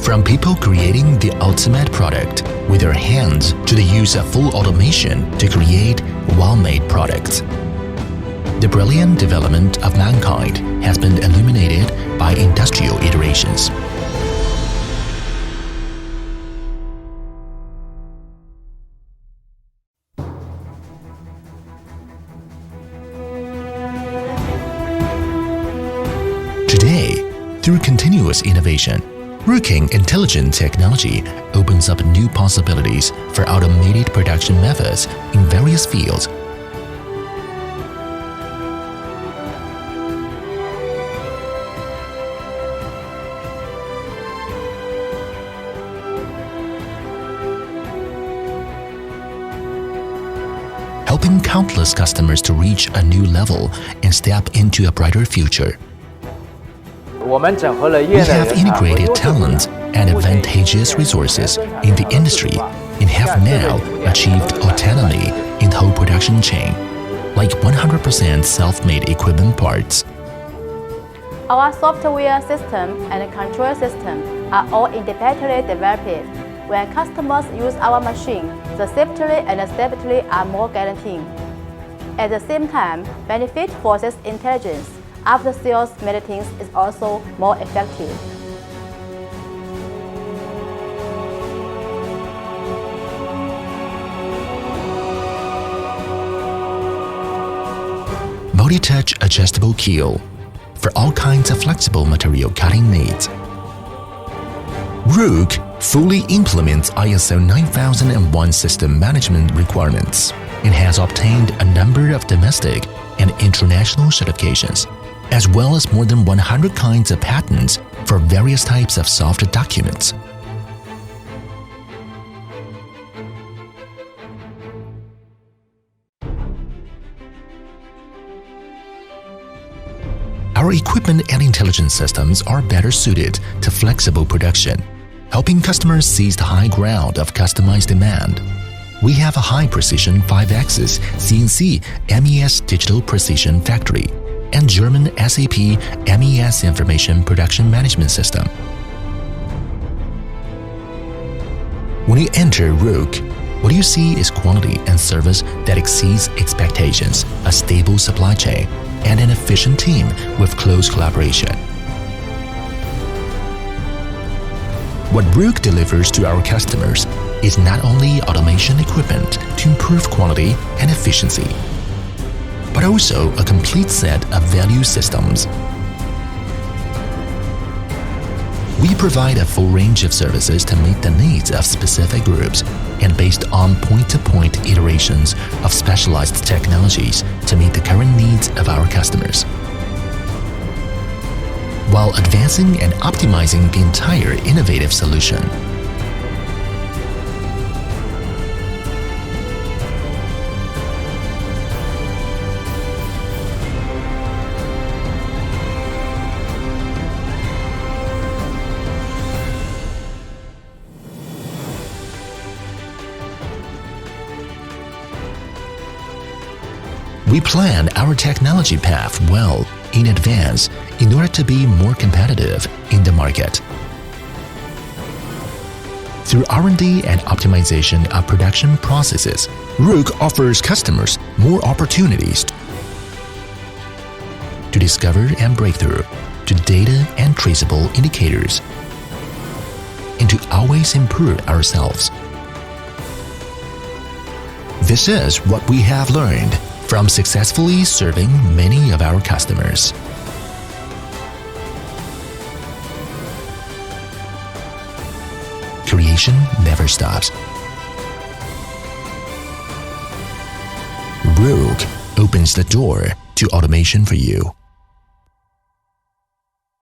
From people creating the ultimate product with their hands to the use of full automation to create well-made products. The brilliant development of mankind has been illuminated by industrial iterations. Today, through continuous innovation, RUK intelligent technology opens up new possibilities for automated production methods in various fields. Helping countless customers to reach a new level and step into a brighter future. We have integrated talent and advantageous resources in the industry and have now achieved autonomy in the whole production chain, like 100% self-made equipment parts. Our software system and control system are all independently developed. When customers use our machine, the safety and stability are more guaranteed. At the same time, benefit for this intelligence after-sales meetings is also more effective. Multi-touch adjustable keel for all kinds of flexible material cutting needs. RUK fully implements ISO 9001 system management requirements and has obtained a number of domestic and international certifications, as well as more than 100 kinds of patents for various types of soft documents. Our equipment and intelligence systems are better suited to flexible production, helping customers seize the high ground of customized demand. We have a high-precision 5-axis CNC MES digital precision factory and German SAP MES Information Production Management System. When you enter RUK, what you see is quality and service that exceeds expectations, a stable supply chain, and an efficient team with close collaboration. What RUK delivers to our customers is not only automation equipment to improve quality and efficiency, but also a complete set of value systems. We provide a full range of services to meet the needs of specific groups and based on point-to-point iterations of specialized technologies to meet the current needs of our customers, while advancing and optimizing the entire innovative solution. We plan our technology path well in advance in order to be more competitive in the market. Through R&D and optimization of production processes, RUK offers customers more opportunities to discover and break through to data and traceable indicators, and to always improve ourselves. This is what we have learned from successfully serving many of our customers. Creation never stops. RUK opens the door to automation for you.